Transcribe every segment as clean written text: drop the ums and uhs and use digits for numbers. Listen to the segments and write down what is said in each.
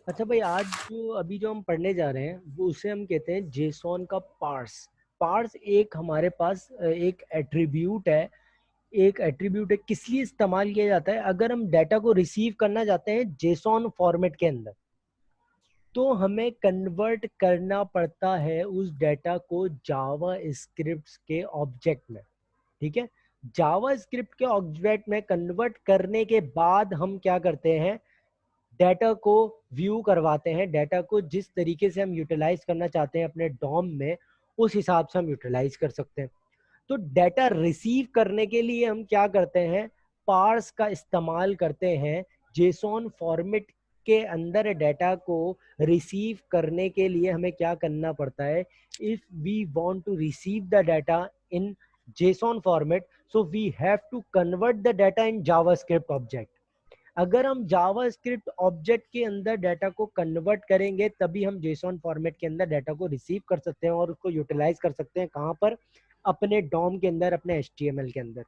अच्छा भाई, आज जो हम पढ़ने जा रहे हैं वो उसे हम कहते हैं जेसॉन का पार्स। पार्स एक हमारे पास एक एट्रीब्यूट है। एक एट्रीब्यूट है, किस लिए इस्तेमाल किया जाता है? अगर हम डाटा को रिसीव करना चाहते हैं जेसॉन फॉर्मेट के अंदर, तो हमें कन्वर्ट करना पड़ता है उस डाटा को जावा स्क्रिप्ट के ऑब्जेक्ट में। ठीक है, जावा स्क्रिप्ट के ऑब्जेक्ट में कन्वर्ट करने के बाद हम क्या करते हैं, डाटा को व्यू करवाते हैं। डाटा को जिस तरीके से हम यूटिलाइज करना चाहते हैं अपने डॉम में, उस हिसाब से हम यूटिलाइज कर सकते हैं। तो डाटा रिसीव करने के लिए हम क्या करते हैं, पार्स का इस्तेमाल करते हैं। जेसॉन फॉर्मेट के अंदर डाटा को रिसीव करने के लिए हमें क्या करना पड़ता है, if we want to receive the data in JSON format, so we have to convert the data in JavaScript object. अगर हम जावास्क्रिप्ट ऑब्जेक्ट के अंदर डाटा को कन्वर्ट करेंगे तभी हम जेसॉन फॉर्मेट के अंदर डाटा को रिसीव कर सकते हैं और उसको यूटिलाइज कर सकते हैं। कहाँ पर? अपने डॉम के अंदर, अपने एचटीएमएल के अंदर।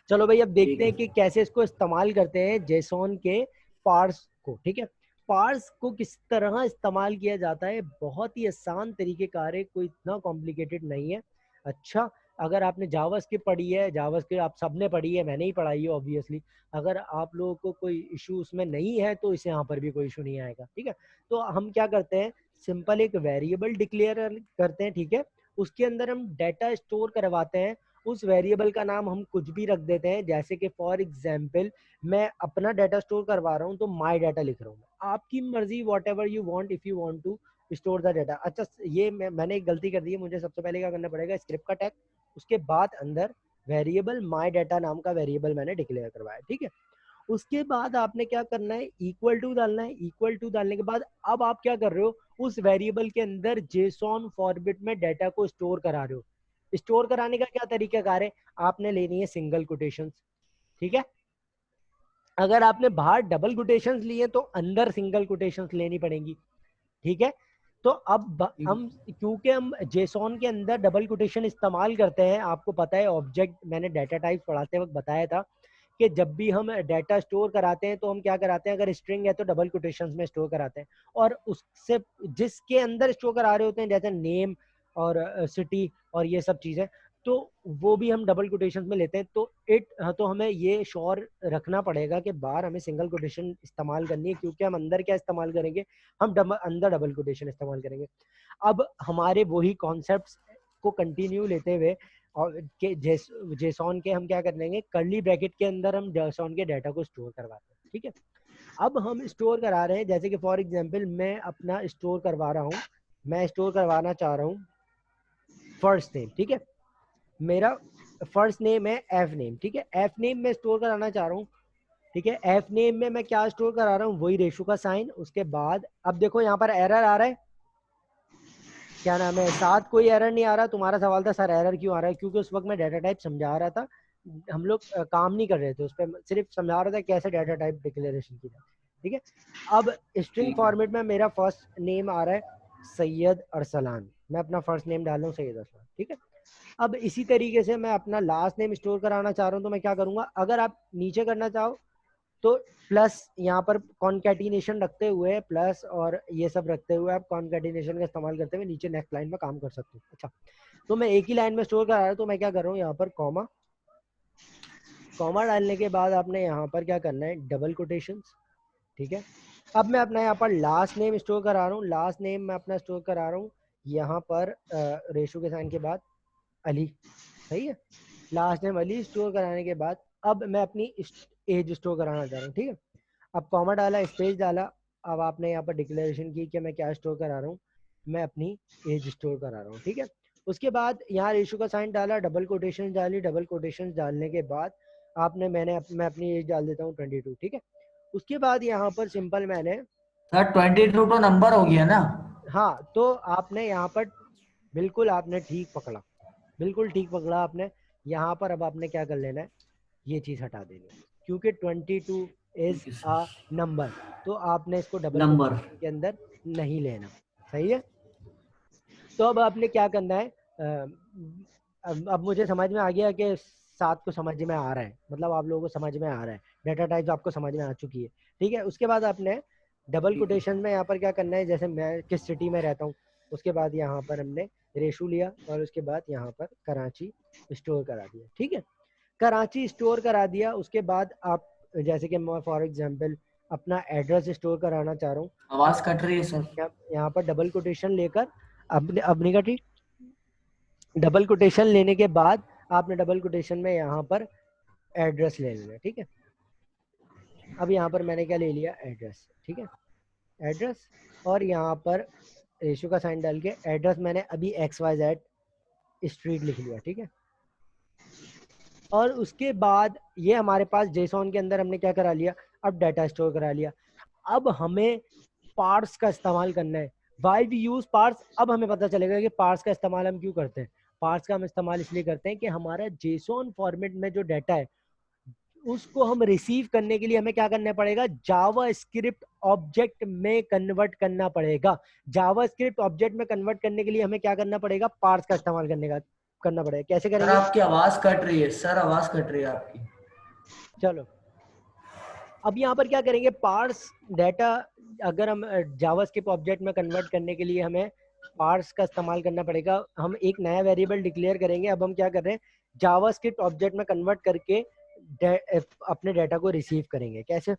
चलो भाई, अब ठीक देखते है हैं कि कैसे इसको इस्तेमाल करते हैं जेसॉन के पार्स को। ठीक है, पार्स को किस तरह इस्तेमाल किया जाता है, बहुत ही आसान तरीके कार है, कोई इतना कॉम्प्लिकेटेड नहीं है। अच्छा, अगर आपने जावास्क्रिप्ट पढ़ी है, जावास्क्रिप्ट आप सबने पढ़ी है, मैंने ही पढ़ाई है ऑब्वियसली। अगर आप लोगों को कोई इशू उसमें नहीं है तो इसे यहाँ पर भी कोई इशू नहीं आएगा। ठीक है, तो हम क्या करते हैं, सिंपल एक वेरिएबल डिक्लेयर करते हैं। ठीक है, उसके अंदर हम डाटा स्टोर करवाते हैं। उस वेरिएबल का नाम हम कुछ भी रख देते हैं, जैसे कि फॉर एग्जाम्पल मैं अपना डाटा स्टोर करवा रहा हूँ तो माई डाटा लिख रहा हूँ। आपकी मर्जी, whatever you want, if you want to store the data. अच्छा, ये मैंने एक गलती कर दी है, मुझे सबसे पहले क्या करना पड़ेगा, स्क्रिप्ट का टैग, उसके बाद अंदर वेरिएबल माई डाटा नाम का वेरिएबल मैंने डिक्लेयर करवाया। ठीक है, उसके बाद आपने क्या करना है, इक्वल टू डालना है। इक्वल टू डालने के बाद अब आप क्या कर रहे हो, उस वेरिएबल के अंदर जेसॉन फॉर्मेट में डाटा को स्टोर करा रहे हो। स्टोर कराने का क्या तरीका कार है, आपने लेनी है सिंगल कोटेशंस। ठीक है, अगर आपने बाहर डबल कोटेशंस लिए तो अंदर सिंगल कोटेशंस लेनी पड़ेंगी। ठीक है, तो अब ठीक हम, क्योंकि हम जेसॉन के अंदर डबल कोटेशन इस्तेमाल करते हैं, आपको पता है ऑब्जेक्ट, मैंने डाटा टाइप पढ़ाते वक्त बताया था कि जब भी हम डाटा स्टोर कराते हैं तो हम क्या कराते हैं, अगर स्ट्रिंग है तो डबल कोटेशंस में स्टोर कराते हैं, और उससे जिसके अंदर स्टोर करा रहे होते हैं जैसे नेम और सिटी और ये सब चीजें, तो वो भी हम डबल कोटेशंस में लेते हैं। तो हमें ये श्योर रखना पड़ेगा कि बाहर हमें सिंगल कोटेशन इस्तेमाल करनी है, क्योंकि हम अंदर क्या इस्तेमाल करेंगे, हम अंदर डबल कोटेशन इस्तेमाल करेंगे। अब हमारे वही कॉन्सेप्ट्स को कंटिन्यू लेते हुए और के जेसॉन के हम क्या कर लेंगे, करली ब्रैकेट के अंदर हम जेसॉन के डाटा को स्टोर करवाते हैं। ठीक है, अब हम स्टोर करा रहे हैं, जैसे कि फॉर एग्जांपल मैं अपना स्टोर करवा रहा हूँ, मैं स्टोर करवाना चाह रहा हूँ फर्स्ट नेम। ठीक है, मेरा फर्स्ट नेम है एफ नेम। ठीक है, एफ नेम में स्टोर कराना चाह रहा हूँ। ठीक है, एफ नेम में मैं क्या स्टोर करा रहा हूँ, वही रेशो का साइन। उसके बाद अब देखो यहाँ पर एरर आ रहा है, क्या नाम है, साथ कोई एरर नहीं आ रहा। तुम्हारा सवाल था सर एरर क्यों आ रहा है, क्योंकि उस वक्त मैं डाटा टाइप समझा रहा था, हम लोग काम नहीं कर रहे थे उस पर, सिर्फ समझा रहा था कैसे डाटा टाइप डिक्लेरेशन की जाए। ठीक है, अब स्ट्रिंग ठीक है फॉर्मेट में मेरा फर्स्ट नेम आ रहा है सैयद अरसलान, मैं अपना फर्स्ट नेम डाल रहा हूँ सैयद अरसलान। ठीक है, अब इसी तरीके से मैं अपना लास्ट नेम स्टोर कराना चाह रहा हूँ, तो मैं क्या करूंगा, अगर आप नीचे करना चाहो तो प्लस यहाँ पर कॉन्कैटिनेशन रखते हुए, प्लस और ये सब रखते हुए आप कॉन्कैटिनेशन का इस्तेमाल करते हुए नीचे नेक्स्ट लाइन में काम कर सकते हो। अच्छा, तो मैं एक ही लाइन में स्टोर करा रहा हूँ, तो मैं क्या कर रहा हूँ, यहाँ पर कॉमा, कॉमा डालने के बाद आपने यहाँ पर क्या करना है, डबल कोटेशंस। ठीक है, अब मैं अपना यहाँ पर लास्ट नेम स्टोर करा रहा हूँ, लास्ट नेम मैं अपना स्टोर करा रहा हूँ यहाँ पर रेशो के साइन के बाद अली। सही है, लास्ट नेम अली स्टोर कराने के बाद अब मैं अपनी एज स्टोर कराना चाह रहा हूँ। ठीक है, अब कॉमा डाला, स्पेस डाला, अब आपने यहाँ पर डिक्लेरेशन की कि मैं क्या स्टोर करा रहा हूँ, मैं अपनी एज स्टोर करा रहा हूँ। ठीक है, उसके बाद यहाँ रेशो का साइन डाला, डबल कोटेशन डाली, डबल कोटेशन डालने के बाद मैं अपनी एज डाल देता हूँ 22। ठीक है, उसके बाद यहाँ पर सिंपल मैंने, सर, 22 तो नंबर हो गया ना। हाँ, तो आपने यहाँ पर बिल्कुल आपने ठीक पकड़ा, बिल्कुल ठीक पकड़ा आपने। यहाँ पर अब आपने क्या कर लेना है, ये चीज़ हटा देनी है, क्योंकि 22 इज ठीक है अ सर। नंबर, तो आपने इसको डबल नंबर। कोटेशन के अंदर नहीं लेना। सही है, तो अब आपने क्या करना है, अब मुझे समझ में आ गया कि सात को समझ में आ रहा है, मतलब आप लोगों को समझ में आ रहा है, डाटा टाइप्स आपको समझ में आ चुकी है। ठीक है, उसके बाद आपने डबल कोटेशन में यहाँ पर क्या करना है, जैसे मैं किस सिटी में रहता हूँ, उसके बाद यहाँ पर हमने रेशू लिया और उसके बाद यहाँ पर कराची स्टोर करा दिया। ठीक है, कराची स्टोर करा दिया, उसके बाद आप जैसे कि मैं फॉर एग्जांपल अपना एड्रेस स्टोर कराना चाह रहा हूँ, आवाज कट रही है सर। यहाँ पर डबल कोटेशन लेकर अपनी का ठीक, डबल कोटेशन लेने के बाद आपने डबल कोटेशन में यहाँ पर एड्रेस ले लेना। ठीक है, अब यहाँ पर मैंने क्या ले लिया, एड्रेस। ठीक है, एड्रेस, और यहाँ पर रेशियो का साइन डाल के एड्रेस मैंने अभी XYZ स्ट्रीट लिख लिया। ठीक है, और उसके बाद ये हमारे पास जेसॉन के अंदर हमने क्या करा लिया, अब डाटा स्टोर करा लिया। अब हमें पार्स का इस्तेमाल करना है। वाई वी यूज पार्स, अब हमें पता चलेगा कि पार्स का इस्तेमाल हम क्यों करते हैं। पार्स का हम इस्तेमाल इसलिए करते हैं कि हमारा जेसॉन फॉर्मेट में जो डाटा है उसको हम रिसीव करने के लिए हमें क्या करना पड़ेगा, जावा स्क्रिप्ट ऑब्जेक्ट में कन्वर्ट करना पड़ेगा। जावा स्क्रिप्ट ऑब्जेक्ट में कन्वर्ट करने के लिए हमें क्या करना पड़ेगा, पार्स का इस्तेमाल करना पड़ेगा। कैसे सर करेंगे, आपकी आवाज कट रही है सर, आवाज कट रही है आपकी। चलो अब यहाँ पर क्या करेंगे, पार्स डाटा अगर हम जावास्क्रिप्ट ऑब्जेक्ट में कन्वर्ट करने के लिए हमें पार्स का इस्तेमाल करना पड़ेगा। हम एक नया वेरिएबल डिक्लेयर करेंगे। अब हम क्या कर रहे हैं, जावास्क्रिप्ट ऑब्जेक्ट में कन्वर्ट करके अपने डाटा को रिसीव करेंगे। कैसे,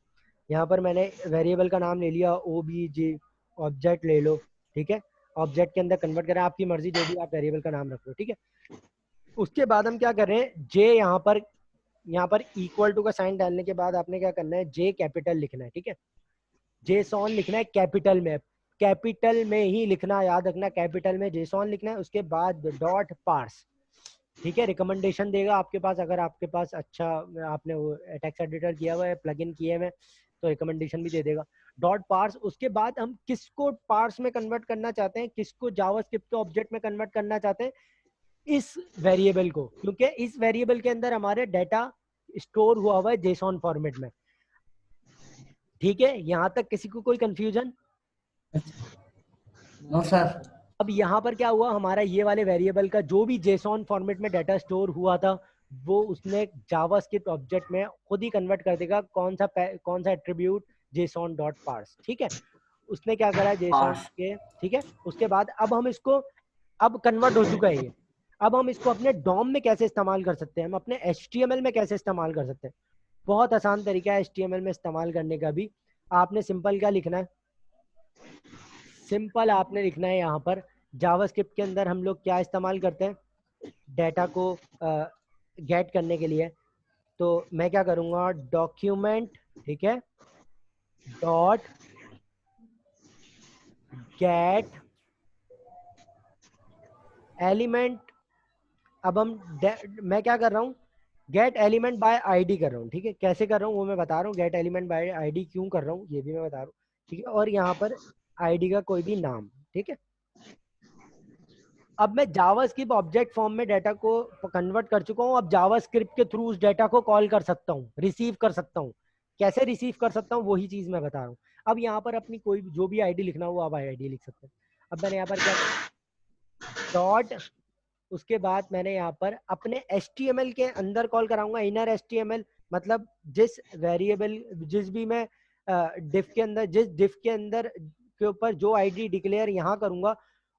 यहाँ पर मैंने वेरिएबल का नाम ले लिया OBJ, ऑब्जेक्ट ले लो। ठीक है, ऑब्जेक्ट के अंदर कन्वर्ट करें, आपकी मर्जी जो भी आप वेरिएबल का नाम रख लो। ठीक है, उसके बाद हम क्या कर रहे हैं, जे यहाँ पर इक्वल टू का साइन डालने के बाद आपने क्या करना है, जे कैपिटल लिखना है। ठीक है, जेसॉन लिखना है कैपिटल में, कैपिटल में ही लिखना, याद रखना कैपिटल में जेसॉन लिखना है। उसके बाद डॉट पार्स। ठीक है, रिकमेंडेशन देगा आपके पास, अगर आपके पास अच्छा आपने वो टेक्स्ट एडिटर किया हुआ है, प्लगइन किए हुए, तो रिकमेंडेशन भी दे देगा। डॉट पार्स, उसके बाद हम किसको पार्स में कन्वर्ट करना चाहते हैं, किसको जावास्क्रिप्ट के ऑब्जेक्ट में कन्वर्ट करना चाहते हैं, इस वेरिएबल को, क्योंकि इस वेरिएबल के अंदर हमारे डाटा स्टोर हुआ हुआ है जेसॉन फॉर्मेट में। ठीक है, यहां तक किसी को कोई कंफ्यूजन? No sir. अब यहाँ पर क्या हुआ, हमारा ये वाले वेरिएबल का जो भी जेसॉन फॉर्मेट में डाटा स्टोर हुआ था वो उसने जावास्क्रिप्ट ऑब्जेक्ट में खुद ही कन्वर्ट कर देगा, कौन सा एट्रीब्यूट, जेसॉन डॉट पार्स। ठीक है, उसने क्या करा जेसॉन पास। के। ठीक है, उसके बाद अब हम इसको, अब कन्वर्ट हो चुका है ये, अब हम इसको अपने डॉम में कैसे इस्तेमाल कर सकते हैं, हम अपने HTML में कैसे इस्तेमाल कर सकते हैं। बहुत आसान तरीका है HTML में इस्तेमाल करने का भी। आपने सिंपल क्या लिखना है, सिंपल आपने लिखना है यहाँ पर जावास्क्रिप्ट के अंदर हम लोग क्या इस्तेमाल करते हैं डाटा को गेट करने के लिए। तो मैं क्या करूँगा, डॉक्यूमेंट, ठीक है, डॉट गेट एलिमेंट। अब मैं क्या कर रहा हूँ, गेट एलिमेंट बाय आईडी कर रहा हूँ। ठीक है, कैसे कर रहा हूँ वो मैं बता रहा हूँ, गेट एलिमेंट बाय आईडी क्यों कर रहा हूँ ये भी मैं बता रहा हूँ। ठीक है, और यहाँ पर आईडी का कोई भी नाम। ठीक है, अब मैं जावास्क्रिप्ट ऑब्जेक्ट फॉर्म में डाटा को कन्वर्ट कर चुका हूँ। अब जावास्क्रिप्ट के थ्रू उस डाटा को कॉल कर सकता हूँ, रिसीव कर सकता हूँ। कैसे रिसीव कर सकता हूँ वही चीज मैं बता रहा हूँ। अब यहाँ पर अपनी कोई जो भी आईडी लिखना हो आप आईडी लिख सकते हैं। अब मैंने यहाँ पर क्या, डॉट, उसके बाद मैंने यहाँ पर अपने HTML के अंदर कॉल कराऊंगा, इनर HTML, मतलब जिस वेरिएबल, जिस भी मैं डिफ के अंदर, जिस डिफ के अंदर के ऊपर जो आईडी डिक्लेयर यहाँ करूंगा,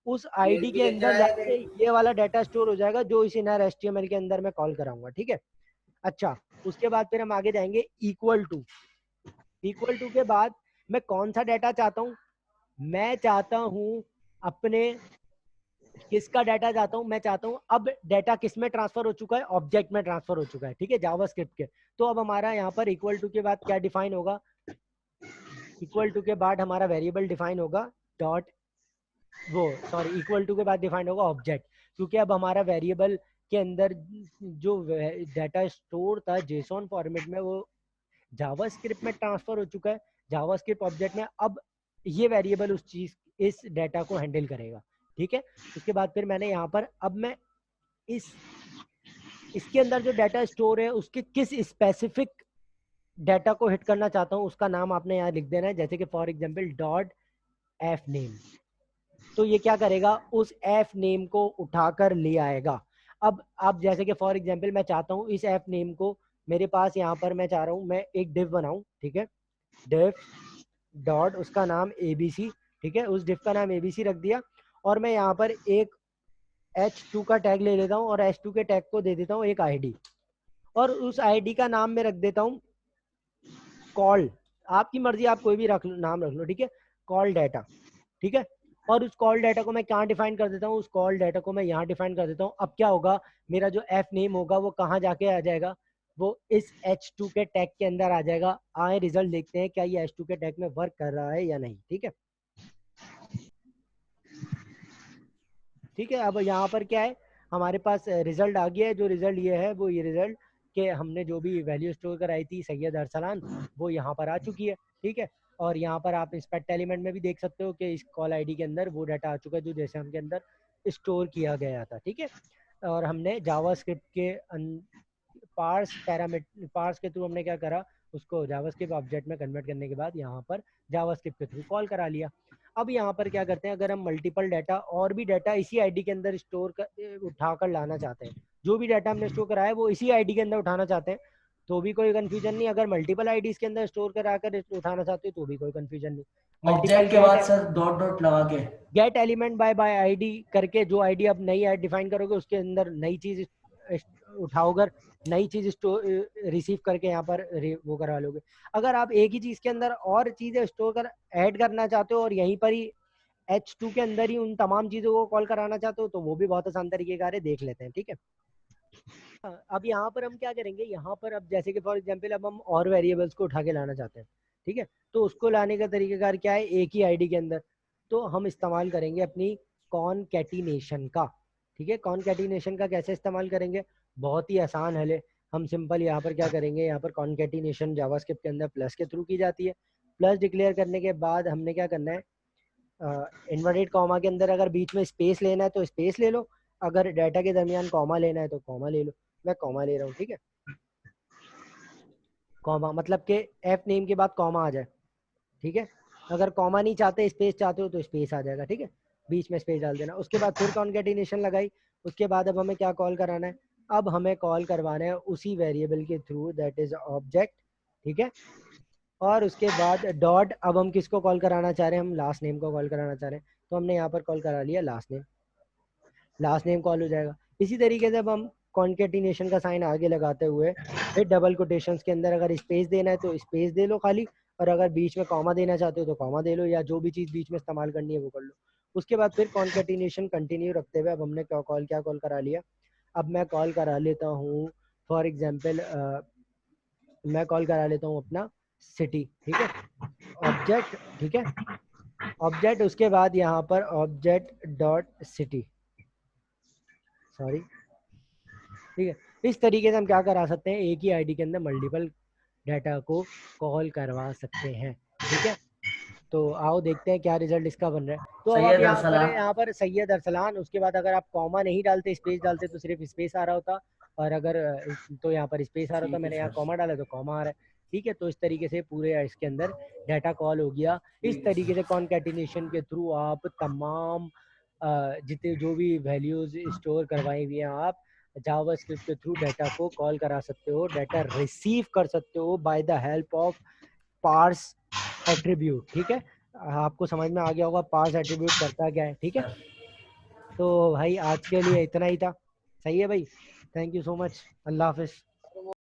उस आईडी के अंदर जाके ये वाला डाटा स्टोर हो जाएगा जो इस इनर HTML के अंदर मैं कॉल कराऊंगा। ठीक है, अच्छा, उसके बाद फिर हम आगे जाएंगे इक्वल टू। इक्वल टू के बाद मैं कौन सा डाटा चाहता हूँ, मैं चाहता हूँ अपने, किसका डाटा चाहता हूँ, मैं चाहता हूँ अब डाटा किस में ट्रांसफर हो चुका है, ऑब्जेक्ट में ट्रांसफर हो चुका है। ठीक है, जावास्क्रिप्ट के। तो अब हमारा यहाँ पर इक्वल टू के बाद क्या डिफाइन होगा, इक्वल टू के बाद हमारा वेरिएबल डिफाइन होगा डॉट, वो सॉरी, इक्वल टू के बाद डिफाइन होगा ऑब्जेक्ट, क्योंकि अब हमारा वेरिएबल के अंदर जो डाटा स्टोर था जेसॉन फॉर्मेट में वो जावास्क्रिप्ट में ट्रांसफर हो चुका है, जावास्क्रिप्ट ऑब्जेक्ट में। अब ये वेरिएबल उस चीज, इस डाटा को हैंडल करेगा। ठीक है, उसके बाद फिर मैंने यहाँ पर, अब मैं इसके अंदर जो डाटा स्टोर है उसके किस स्पेसिफिक डाटा को हिट करना चाहता हूँ उसका नाम आपने यहाँ लिख देना है, जैसे कि for example dot F name. तो ये क्या करेगा, उस एफ नेम को उठाकर ले आएगा। अब जैसे कि फॉर एग्जांपल मैं चाहता हूँ इस एफ नेम को, मेरे पास यहाँ पर मैं चाह रहा हूँ मैं एक डिव बनाऊं। ठीक है, डिव डॉट उसका नाम ABC, ठीक है, उस डिफ का नाम ABC रख दिया, और मैं यहाँ पर एक H2 का टैग ले लेता हूँ और H2 के टैग को दे देता हूँ एक ID, और उस ID का नाम मैं रख देता हूँ कॉल, आपकी मर्जी, आप कोई भी नाम रख लो, ठीक है, कॉल डाटा, ठीक है। और उस कॉल डाटा को मैं कहाँ डिफाइन कर देता हूँ, उस कॉल डाटा को मैं यहाँ डिफाइन कर देता हूँ। अब क्या होगा, मेरा जो एफ नेम होगा वो कहाँ जाके आ जाएगा, वो इस H2 के टैग के अंदर आ जाएगा। आए रिजल्ट देखते हैं क्या ये H2 के टैग में वर्क कर रहा है या नहीं, ठीक है। ठीक है, अब यहाँ पर क्या है, हमारे पास रिजल्ट आ गया है। जो रिजल्ट ये है वो ये रिजल्ट कि हमने जो भी वैल्यू स्टोर कराई थी सैयद अरसलान, वो यहाँ पर आ चुकी है, ठीक है। और यहाँ पर आप इंस्पेक्ट एलिमेंट में भी देख सकते हो कि इस कॉल आईडी के अंदर वो डाटा आ चुका है जो जैसे हमके अंदर स्टोर किया गया था, ठीक है। और हमने जावास्क्रिप्ट के पार्स के थ्रू हमने क्या करा, उसको जावास्क्रिप्ट ऑब्जेक्ट में कन्वर्ट करने के बाद यहाँ पर जावास्क्रिप्ट के थ्रू कॉल करा लिया। अब यहाँ पर क्या करते हैं, अगर हम मल्टीपल डाटा और भी डाटा इसी आईडी के अंदर स्टोर कर उठा कर लाना चाहते हैं, जो भी डाटा हमने स्टोर कराया है वो इसी आईडी के अंदर उठाना चाहते हैं, तो भी कोई कंफ्यूजन नहीं। अगर मल्टीपल आईडीज के अंदर स्टोर करा कर उठाना चाहते हो तो भी कोई कंफ्यूजन नहीं। मल्टीपल ऑब्जेक्ट के बाद सर डॉट डॉट लगा के गेट एलिमेंट बाय आईडी करके, जो आईडी आप नई डिफाइन करोगे उसके अंदर नई चीज उठाओगे, नई चीज रिसीव करके यहाँ पर वो करा लोगे। अगर आप एक ही चीज के अंदर और चीजें स्टोर कर ऐड करना चाहते हो और यहीं पर ही H2 के अंदर ही उन तमाम चीजों को कॉल कराना चाहते हो तो वो भी बहुत आसान तरीके का है, देख लेते हैं, ठीक है। अब यहाँ पर हम क्या करेंगे, यहाँ पर अब जैसे कि फॉर एग्जांपल अब हम और वेरिएबल्स को उठा के लाना चाहते हैं, ठीक है, तो उसको लाने का तरीकाकार क्या है, एक ही आईडी के अंदर, तो हम इस्तेमाल करेंगे अपनी कॉनकैटिनेशन का, ठीक है। कॉनकैटिनेशन का कैसे इस्तेमाल करेंगे, बहुत ही आसान है। हम सिंपल यहाँ पर क्या करेंगे, यहाँ पर कॉनकैटिनेशन जावास्क्रिप्ट के अंदर प्लस के थ्रू की जाती है। प्लस डिक्लेयर करने के बाद हमने क्या करना है, इन्वर्टेड कॉमा के अंदर अगर बीच में स्पेस लेना है तो स्पेस ले लो, अगर डाटा के दरमियान कॉमा लेना है तो कॉमा ले लो। मैं कॉमा ले रहा हूँ, ठीक है, कॉमा मतलब कि एफ नेम के बाद कॉमा आ जाए, ठीक है। अगर कॉमा नहीं चाहते, स्पेस चाहते हो तो स्पेस आ जाएगा, ठीक है, बीच में स्पेस डाल देना। उसके बाद फिर कॉन्केटिनेशन लगाई, उसके बाद अब हमें क्या कॉल कराना है, अब हमें कॉल करवाना है उसी वेरिएबल के थ्रू, दैट इज ऑब्जेक्ट, ठीक है। और उसके बाद डॉट, अब हम किसको कॉल कराना चाह रहे हैं, हम लास्ट नेम को कॉल कराना चाह रहे हैं, तो हमने यहाँ पर कॉल करा लिया last name, last name call हो जाएगा। इसी तरीके से अब हम कॉन्केटिनेशन का साइन आगे लगाते हुए फिर डबल कोटेशंस के अंदर अगर स्पेस देना है तो स्पेस दे लो खाली, और अगर बीच में कॉमा देना चाहते हो तो कॉमा दे लो, या जो भी चीज़ बीच में इस्तेमाल करनी है वो कर लो। उसके बाद फिर कॉन्केटिनेशन कंटिन्यू रखते हुए अब हमने क्या कॉल करा लिया, अब मैं कॉल करा लेता हूँ फॉर एग्जाम्पल, मैं कॉल करा लेता हूँ अपना सिटी, ठीक है, ऑब्जेक्ट, ठीक है, ऑब्जेक्ट, उसके बाद यहाँ पर ऑब्जेक्ट डॉट सिटी, सॉरी, ठीक है। इस तरीके से हम क्या करा सकते हैं, एक ही आईडी के अंदर मल्टीपल डाटा को कॉल करवा सकते हैं, ठीक है। तो आओ देखते हैं क्या रिजल्ट इसका बन रहा है। तो अब आप सैयद अरसलान। यहाँ पर सैयद अरसलान, उसके बाद अगर आप कॉमा नहीं डालते स्पेस डालते तो सिर्फ स्पेस आ रहा होता, और अगर तो यहाँ पर स्पेस आ रहा होता, ठीक है मैंने यहाँ सर। कॉमा डाला तो कॉमा आ रहा है, ठीक है। तो इस तरीके से पूरे इसके अंदर डाटा कॉल हो गया। इस ठीक है तरीके से सर। कॉनकैटिनेशन के थ्रू आप तमाम जितने जो भी वैल्यूज स्टोर करवाई हुई हैं आप जावास्क्रिप्ट के थ्रू डाटा को कॉल करा सकते हो, डाटा रिसीव कर सकते हो by the help of parse attribute, ठीक है। आपको समझ में आ गया होगा पार्स एट्रीब्यूट करता क्या है, ठीक है। सर तो भाई आज के लिए इतना ही था, सही है भाई, thank you so much, Allah Hafiz.